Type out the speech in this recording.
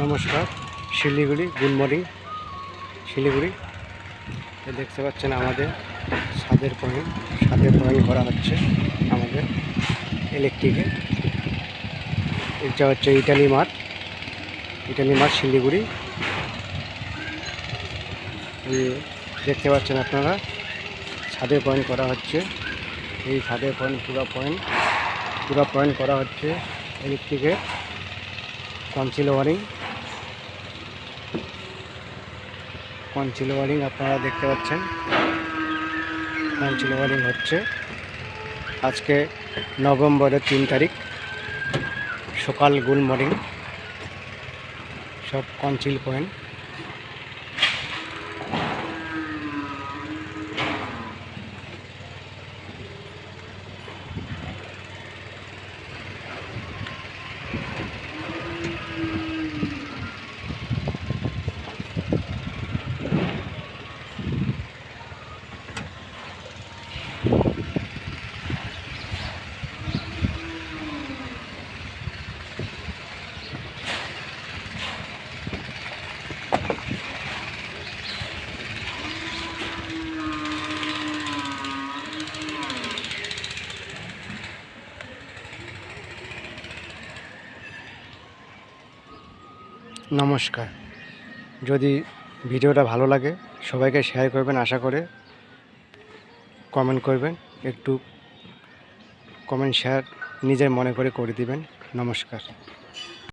নমস্কার, Siliguri. Good morning Siliguri. দেখতে পাচ্ছেন আমাদের ছাদের পয়েন্ট করা হচ্ছে আমাদের ইলেকট্রিকে। এটা হচ্ছে ইটালি মাঠ শিলিগুড়ি। দেখতে পাচ্ছেন আপনারা ছাদের পয়েন্ট করা হচ্ছে। এই ছাদের পয়েন্ট পুরো পয়েন্ট করা হচ্ছে ইলেকট্রিকের কনসিল ওয়ারিং আপনারা দেখতে পাচ্ছেন। কনসিল ওয়ারিং হচ্ছে আজকে নভেম্বরের 3 তারিখ সকাল। Good morning. সব কনসিল পয়েন্ট। নমস্কার। যদি ভিডিওটা ভালো লাগে সবাইকে শেয়ার করবেন, আশা করে কমেন্ট করবেন। একটু কমেন্ট শেয়ার নিজের মনে করে দিবেন। নমস্কার।